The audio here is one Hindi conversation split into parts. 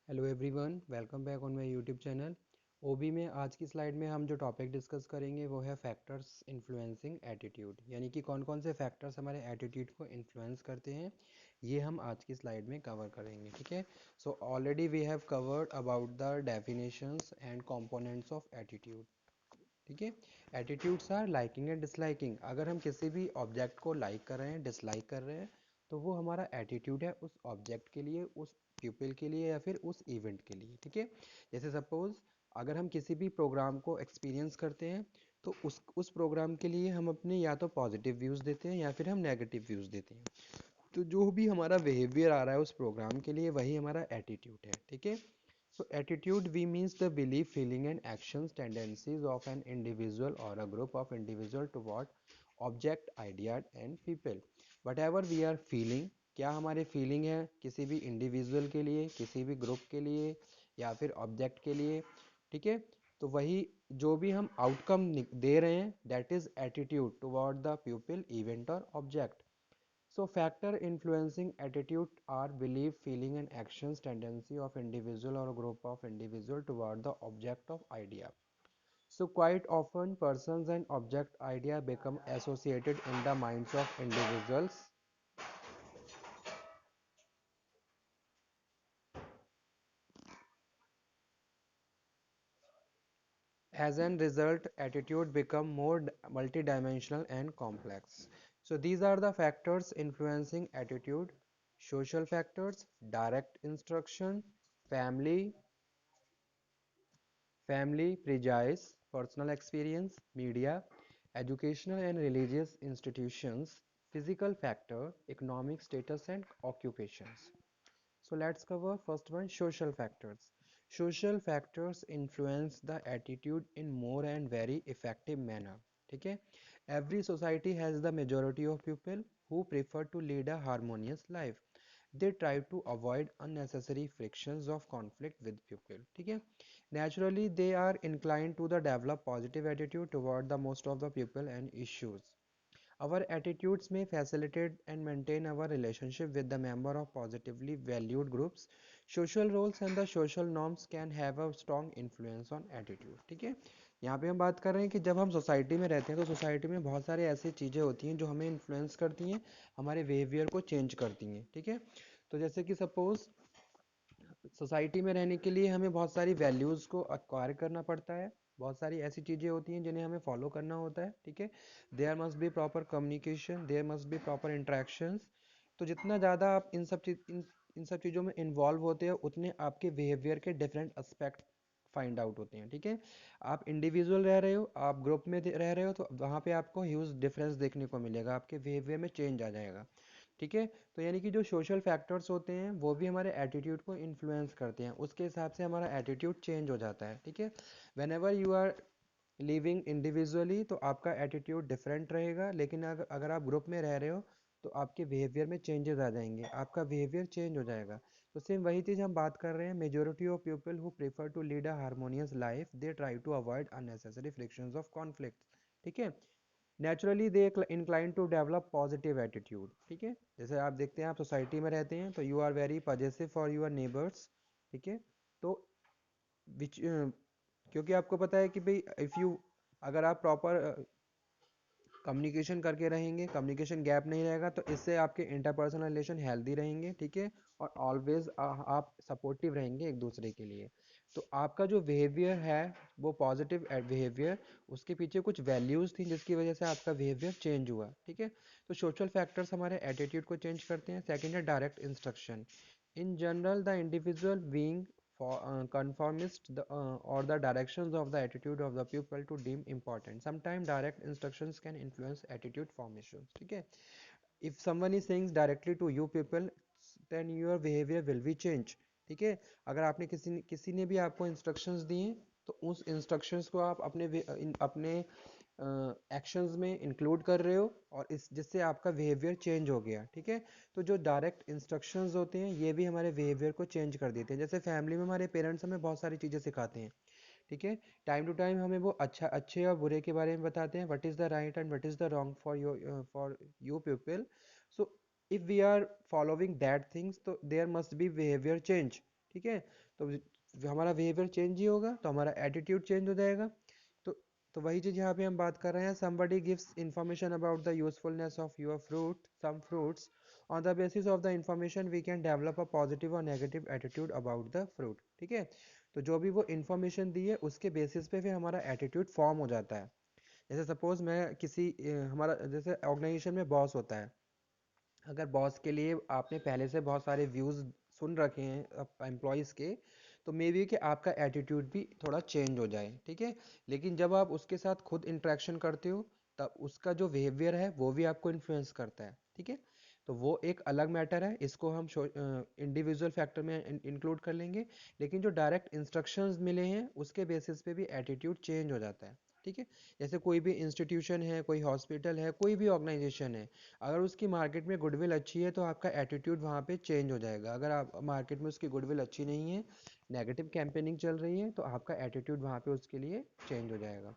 Hello everyone, welcome back on my YouTube channel. OB में आज की स्लाइड में हम जो टॉपिक डिस्कस करेंगे वो है फैक्टर्स इन्फ्लुएंसिंग एटीट्यूड, यानी कि कौन कौन से फैक्टर्स हमारे एटीट्यूड को इन्फ्लुएंस करते हैं, ये हम आज की स्लाइड में कवर करेंगे। ठीक है, so already we have covered about the definitions and components of attitude. ठीक है, attitudes are liking and disliking. अगर हम किसी भी ऑब्जेक्ट को लाइक कर रहे हैं, डिसलाइक कर रहे हैं, तो वो हमारा एटीट्यूड है उस ऑब्जेक्ट के लिए, उस पीपल के लिए या फिर उस इवेंट के लिए। ठीक है, जैसे सपोज अगर हम किसी भी प्रोग्राम को एक्सपीरियंस करते हैं तो उस प्रोग्राम के लिए हम अपने या तो पॉजिटिव व्यूज़ देते हैं या फिर हम नेगेटिव व्यूज़ देते हैं। तो जो भी हमारा बिहेवियर आ रहा है उस प्रोग्राम के लिए वही हमारा एटीट्यूड है। ठीक है, so attitude we means the belief, feeling and actions, tendencies of an individual or a group of individual toward object, idea and people. Whatever we are feeling, क्या हमारे फीलिंग है किसी भी इंडिविजुअल के लिए, किसी भी ग्रुप के लिए या फिर ऑब्जेक्ट के लिए। ठीक है, तो वही जो भी हम आउटकम दे रहे हैं that is attitude toward the people, event और object. So factor influencing attitude are belief, feeling and actions, tendency of individual or group of individual toward the object of idea. So quite often persons and object idea become associated in the minds of individuals as a result attitude become more multidimensional and complex. So these are the factors influencing attitude: social factors, direct instruction, family, prejudice, personal experience, media, educational and religious institutions, physical factor, economic status and occupations. So let's cover first one, social factors. Social factors influence the attitude in more and very effective manner. ठीक है, every society has the majority of people who prefer to lead a harmonious life. They try to avoid unnecessary frictions of conflict with people. ठीक है, naturally they are inclined to the develop positive attitude toward the most of the people and issues. Our attitudes may facilitate and maintain our relationship with the member of positively valued groups. Social roles and the social norms can have a strong influence on attitude. ठीक है, यहाँ पे हम बात कर रहे हैं कि जब हम सोसाइटी में रहते हैं तो सोसाइटी में बहुत सारे ऐसी चीज़ें होती हैं जो हमें इन्फ्लुएंस करती हैं, हमारे बिहेवियर को चेंज करती हैं। ठीक है, तो जैसे कि सपोज सोसाइटी में रहने के लिए हमें बहुत सारी वैल्यूज़ को एक्वायर करना पड़ता है, बहुत सारी ऐसी चीज़ें होती हैं जिन्हें हमें फॉलो करना होता है। ठीक है, there must be proper communication, there must be proper interactions. तो जितना ज़्यादा आप इन सब चीज़ों में इन्वॉल्व होते हो उतने आपके बिहेवियर के डिफरेंट एस्पेक्ट फाइंड आउट होते हैं। ठीक है, आप इंडिविजुअल रह रहे हो, आप ग्रुप में रह रहे हो, तो वहाँ पे आपको ह्यूज डिफरेंस देखने को मिलेगा, आपके बिहेवियर में चेंज आ जाएगा। ठीक है, तो यानी कि जो सोशल फैक्टर्स होते हैं वो भी हमारे एटीट्यूड को इन्फ्लुएंस करते हैं, उसके हिसाब से हमारा एटीट्यूड चेंज हो जाता है। ठीक है, whenever you are living individually तो आपका एटीट्यूड डिफरेंट रहेगा, लेकिन अगर आप ग्रुप में रह रहे हो तो आपके बिहेवियर में चेंजेस आ जाएंगे, आपका बिहेवियर चेंज हो जाएगा। तो सेम वही चीज़ हम बात कर रहे हैं, majority of people who prefer to lead a harmonious life they try to avoid unnecessary frictions of conflict. ठीक है, naturally they incline to develop positive attitude. ठीक है, जैसे आप देखते हैं आप सोसाइटी में रहते हैं तो you are very positive for your neighbours. ठीक है, तो विच क्योंकि आपको पता है कि भाई इफ़ यू अगर आप प्रॉपर कम्युनिकेशन करके रहेंगे, कम्युनिकेशन गैप नहीं रहेगा, तो इससे आपके इंटरपर्सनल रिलेशन हेल्दी रहेंगे। ठीक है, और ऑलवेज आप सपोर्टिव रहेंगे एक दूसरे के लिए। तो आपका जो बिहेवियर है वो पॉजिटिव बिहेवियर, उसके पीछे कुछ वैल्यूज़ थी जिसकी वजह से आपका बिहेवियर चेंज हुआ। ठीक है, तो सोशल फैक्टर्स हमारे एटीट्यूड को चेंज करते हैं। सेकेंड है direct instruction. In general the individual being for conformist or the directions of the attitude of the pupil to deem important. Sometimes direct instructions can influence attitude formations. ठीक है, if someone is saying directly to you people then your behavior will be change. ठीक है, अगर आपने किसी ने भी आपको इंस्ट्रक्शंस दिए तो उस इंस्ट्रक्शंस को आप अपने एक्शंस में इंक्लूड कर रहे हो और इस जिससे आपका बिहेवियर चेंज हो गया। ठीक है, तो जो डायरेक्ट इंस्ट्रक्शंस होते हैं ये भी हमारे बिहेवियर को चेंज कर देते हैं। जैसे फैमिली में हमारे पेरेंट्स हमें बहुत सारी चीज़ें सिखाते हैं। ठीक है, टाइम टू टाइम हमें वो अच्छे और बुरे के बारे में बताते हैं, what is the right and what is the wrong for you people. So if we are following that things तो there must be behaviour change. ठीक है। तो हमारा बिहेवियर चेंज ही होगा तो हमारा एटीट्यूड चेंज हो जाएगा। तो तो वही चीज़ यहाँ पे हम बात कर रहे हैं, somebody gives information about the usefulness of your fruit, some fruits. On the basis of the information we can develop a positive or negative attitude about the fruit, ठीक है। तो जो भी वो information दी है उसके बेसिस पे फिर हमारा एटीट्यूड फॉर्म हो जाता है। जैसे सपोज मैं किसी हमारा जैसे ऑर्गेनाइजेशन में बॉस होता है, अगर बॉस के लिए आपने पहले से बहुत सारे व्यूज़ सुन रखे हैं एम्प्लॉयज़ के, तो मे बी कि आपका एटीट्यूड भी थोड़ा चेंज हो जाए, ठीक है। लेकिन जब आप उसके साथ खुद इंटरेक्शन करते हो तब उसका जो बिहेवियर है वो भी आपको इन्फ्लुएंस करता है, ठीक है। तो वो एक अलग मैटर है, इसको हम इंडिविजुअल फैक्टर में इंक्लूड कर लेंगे। लेकिन जो डायरेक्ट इंस्ट्रक्शंस मिले हैं उसके बेसिस पे भी एटीट्यूड चेंज हो जाता है, ठीक है। जैसे कोई भी इंस्टीट्यूशन है, कोई हॉस्पिटल है, कोई भी ऑर्गेनाइजेशन है, अगर उसकी मार्केट में गुडविल अच्छी है तो आपका एटीट्यूड वहाँ पे चेंज हो जाएगा। अगर आप मार्केट में उसकी गुडविल अच्छी नहीं है, नेगेटिव कैंपेनिंग चल रही है, तो आपका एटीट्यूड वहाँ पे उसके लिए चेंज हो जाएगा।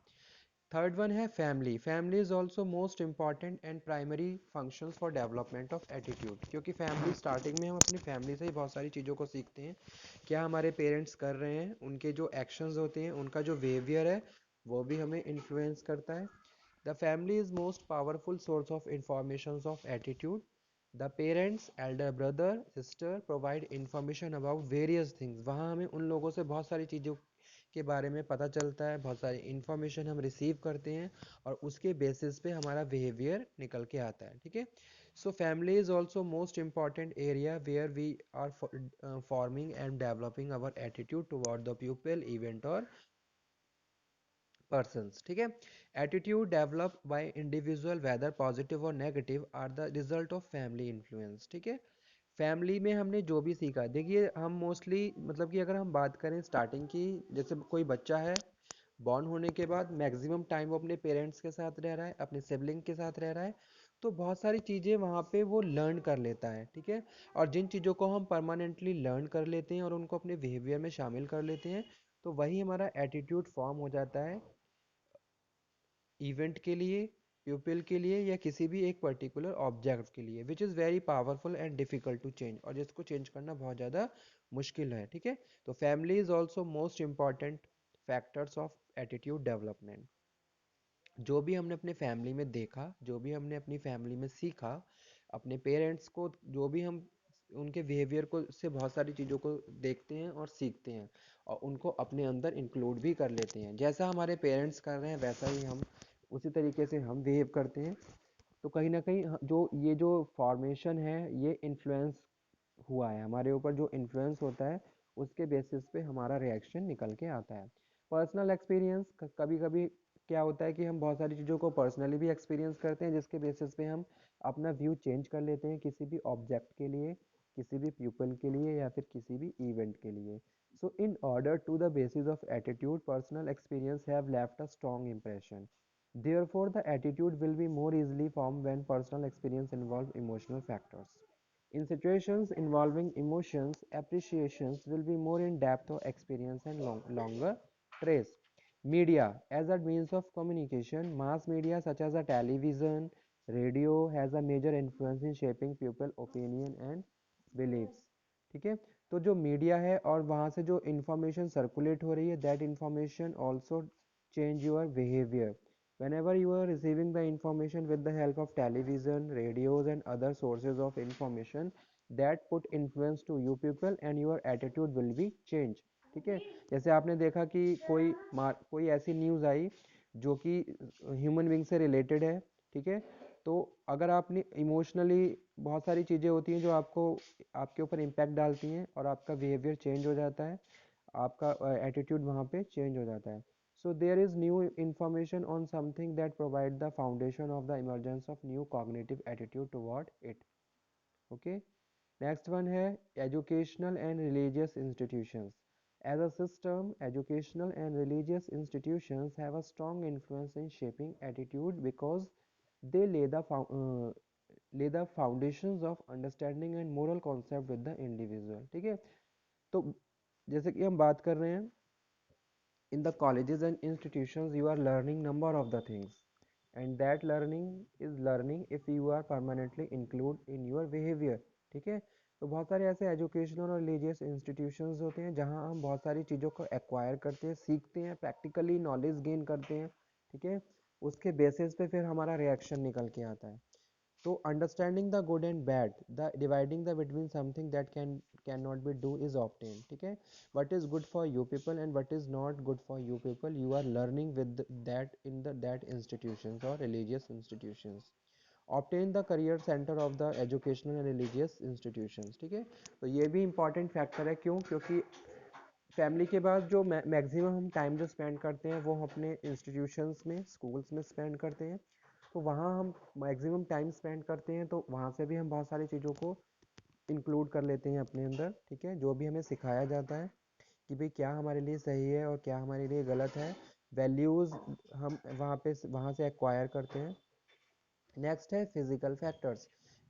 थर्ड वन है family. Family is also most important and primary functions for development of attitude, क्योंकि फैमिली स्टार्टिंग में हम अपनी फैमिली से ही बहुत सारी चीज़ों को सीखते हैं। क्या हमारे पेरेंट्स कर रहे हैं, उनके जो एक्शंस होते हैं, उनका जो बिहेवियर है वो भी हमें इन्फ्लुएंस करता है। The family is most powerful source of informations of attitude. The parents, elder brother, sister provide information about various things. वहाँ हमें उन लोगों से बहुत सारी चीज़ों के बारे में पता चलता है, बहुत सारी इंफॉर्मेशन हम रिसीव करते हैं और उसके बेसिस पे हमारा बिहेवियर निकल के आता है, ठीक है। So family is also most important area where we are forming and developing our attitude toward the people, event और persons, ठीक है। Attitude develop by individual whether positive और negative are the result of family influence, ठीक है। फैमिली में हमने जो भी सीखा, देखिए हम मोस्टली मतलब कि अगर हम बात करें स्टार्टिंग की, जैसे कोई बच्चा है, बॉर्न होने के बाद मैक्सिमम टाइम वो अपने पेरेंट्स के साथ रह रहा है, अपने सिबलिंग के साथ रह रहा है, तो बहुत सारी चीज़ें वहाँ पे वो लर्न कर लेता है, ठीक है। और जिन चीज़ों को हम परमानेंटली लर्न कर लेते हैं और उनको अपने बिहेवियर में शामिल कर लेते हैं, तो वही हमारा एटीट्यूड फॉर्म हो जाता है इवेंट के लिए, प्यूपिल के लिए या किसी भी एक पर्टिकुलर ऑब्जेक्ट के लिए, which is very powerful and difficult to change, और जिसको चेंज करना बहुत ज़्यादा मुश्किल है, ठीक है। तो family is also most important factors of attitude development. जो भी हमने अपने फैमिली में देखा, जो भी हमने अपनी फैमिली में सीखा, अपने पेरेंट्स को जो भी हम उनके बिहेवियर को से बहुत सारी चीज़ों को देखते हैं और सीखते हैं और उनको अपने अंदर इंक्लूड भी कर लेते हैं। जैसा हमारे पेरेंट्स कर रहे हैं वैसा ही हम उसी तरीके से हम बिहेव करते हैं। तो कहीं ना कहीं जो ये जो फॉर्मेशन है ये इन्फ्लुएंस हुआ है, हमारे ऊपर जो इन्फ्लुएंस होता है उसके बेसिस पे हमारा रिएक्शन निकल के आता है। पर्सनल एक्सपीरियंस, कभी कभी क्या होता है कि हम बहुत सारी चीज़ों को पर्सनली भी एक्सपीरियंस करते हैं जिसके बेसिस पे हम अपना व्यू चेंज कर लेते हैं किसी भी ऑब्जेक्ट के लिए, किसी भी पीपल के लिए या फिर किसी भी इवेंट के लिए। So in order to the basis of attitude, personal experience have left a strong impression. Therefore, the attitude will be more easily formed when personal experience involve emotional factors. In situations involving emotions, appreciations will be more in depth of experience and longer trace. Media, as a means of communication, mass media such as a television, radio has a major influence in shaping people opinion and beliefs. ठीक है। तो जो मीडिया है और वहाँ से जो इंफॉर्मेशन सर्कुलेट हो रही है, that information also change your behavior. Whenever you are receiving the information with the help of television, radios and other sources of information that put influence to you people and your attitude will be changed, ठीक है। जैसे आपने देखा कि कोई ऐसी न्यूज़ आई जो कि ह्यूमन बींग से रिलेटेड है, ठीक है। तो अगर आपने इमोशनली बहुत सारी चीज़ें होती हैं जो आपको आपके ऊपर इम्पैक्ट डालती हैं और आपका बिहेवियर चेंज हो जाता है, आपका एटीट्यूड वहाँ पे चेंज हो जाता है। So there is new information on something that provide the foundation of the emergence of new cognitive attitude toward it. Okay. Next one है educational and religious institutions. As a system, educational and religious institutions have a strong influence in shaping attitude because they lay the foundations of understanding and moral concept with the individual, ठीक है। तो जैसे कि हम बात कर रहे हैं, in the colleges and institutions you are learning number of the things, and that learning is learning if you are permanently include in your behavior, ठीक है। तो बहुत सारे ऐसे एजुकेशनल और रिलीजियस इंस्टीट्यूशंस होते हैं जहाँ हम बहुत सारी चीज़ों को एक्वायर करते हैं, सीखते हैं, प्रैक्टिकली नॉलेज गेन करते हैं, ठीक है। उसके बेसिस पे फिर हमारा रिएक्शन निकल के आता है। तो understanding the good and bad, the dividing the between something that can not be do is obtain, ठीक है। What is good for you people and what is not good for you people, you are learning with that in the that institutions और religious institutions. Obtain the career centre of the educational and religious institutions, ठीक है। तो ये भी इंपॉर्टेंट फैक्टर है, क्यों? क्योंकि फैमिली के बाद जो मैक्सिमम हम टाइम जो स्पेंड करते हैं वो हम अपने इंस्टीट्यूशंस में, स्कूल्स में स्पेंड करते हैं। तो वहाँ हम मैक्सिमम टाइम स्पेंड करते हैं, तो वहाँ से भी हम बहुत सारी चीज़ों को इंक्लूड कर लेते हैं अपने अंदर, ठीक है। जो भी हमें सिखाया जाता है कि भाई क्या हमारे लिए सही है और क्या हमारे लिए गलत है, वैल्यूज़ हम वहाँ से एक्वायर करते हैं। Next है physical factors.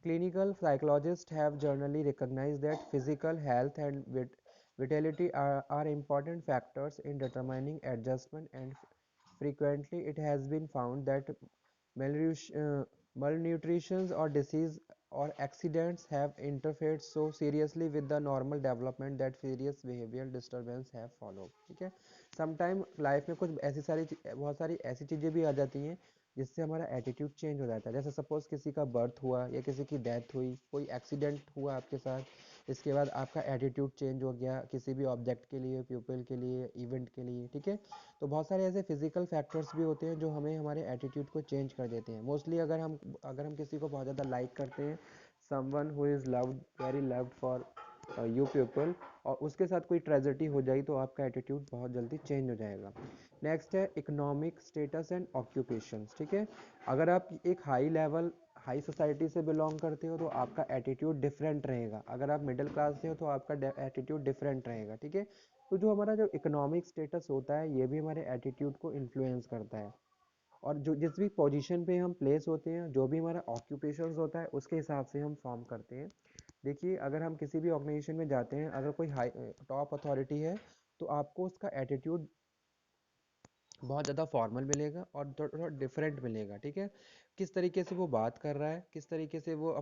Clinical psychologists have generally recognized that physical health and vitality are important factors in determining adjustment, and frequently it has been found that malnutrition or disease or accidents have interfered so seriously with the normal development that serious behavioral disturbance have followed, ठीक है। समटाइम लाइफ में कुछ ऐसी बहुत सारी ऐसी चीज़ें भी आ जाती हैं जिससे हमारा एटीट्यूड चेंज हो जाता है। जैसे सपोज किसी का बर्थ हुआ या किसी की डेथ हुई, कोई एक्सीडेंट हुआ आपके साथ, इसके बाद आपका एटीट्यूड चेंज हो गया किसी भी ऑब्जेक्ट के लिए, पीपल के लिए, इवेंट के लिए, ठीक है। तो बहुत सारे ऐसे फिजिकल फैक्टर्स भी होते हैं जो हमें हमारे एटीट्यूड को चेंज कर देते हैं। मोस्टली अगर हम किसी को बहुत ज़्यादा लाइक करते हैं, someone who is loved, very loved for you people, और उसके साथ कोई ट्रेजेडी हो जाए तो आपका एटीट्यूड बहुत जल्दी चेंज हो जाएगा। नेक्स्ट है इकोनॉमिक स्टेटस एंड ऑक्यूपेशंस, ठीक है। अगर आप एक हाई सोसाइटी से बिलोंग करते हो तो आपका एटीट्यूड डिफरेंट रहेगा, अगर आप मिडिल क्लास से हो तो आपका एटीट्यूड डिफरेंट रहेगा, ठीक है। तो जो हमारा जो इकोनॉमिक स्टेटस होता है ये भी हमारे एटीट्यूड को इन्फ्लुएंस करता है। और जो जिस भी पोजीशन पे हम प्लेस होते हैं, जो भी हमारा ऑक्यूपेशंस होता है उसके हिसाब से हम फॉर्म करते हैं। देखिए अगर हम किसी भी ऑर्गेनाइजेशन में जाते हैं, अगर कोई हाई टॉप अथॉरिटी है तो आपको उसका एटीट्यूड बहुत ज़्यादा फॉर्मल मिलेगा और थोड़ा डिफरेंट मिलेगा, ठीक है। किस तरीके से वो बात कर रहा है, किस तरीके से वो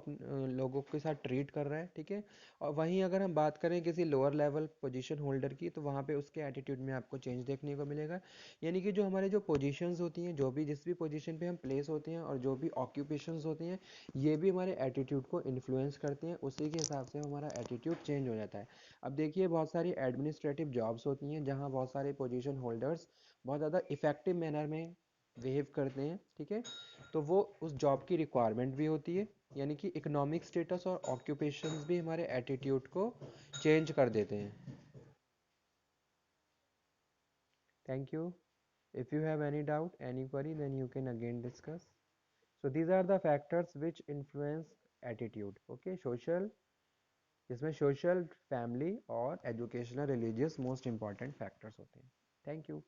लोगों के साथ ट्रीट कर रहा है, ठीक है। और वहीं अगर हम बात करें किसी लोअर लेवल पोजीशन होल्डर की, तो वहाँ पे उसके एटीट्यूड में आपको चेंज देखने को मिलेगा। यानी कि जो हमारे जो पोजीशंस होती हैं, जो भी जिस भी पोजीशन पे हम प्लेस होते हैं और जो भी ऑक्यूपेशंस होती हैं, ये भी हमारे एटीट्यूड को इन्फ्लुएंस करते हैं, उसी के हिसाब से हमारा एटीट्यूड चेंज हो जाता है। अब देखिए बहुत सारी एडमिनिस्ट्रेटिव जॉब्स होती हैं जहाँ बहुत सारे पोजीशन होल्डर्स बहुत ज़्यादा इफ़ेक्टिव मैनर में बिहेव करते हैं, ठीक है। तो वो उस जॉब की रिक्वायरमेंट भी होती है, यानी कि इकोनॉमिक स्टेटस और ऑक्यूपेशंस भी हमारे एटीट्यूड को चेंज कर देते हैं। Thank you. If you have any doubt, any query, then you can again discuss. So these are the factors which influence attitude, okay. Social, इसमें सोशल, फैमिली और educational, religious most important factors होते हैं। Thank you.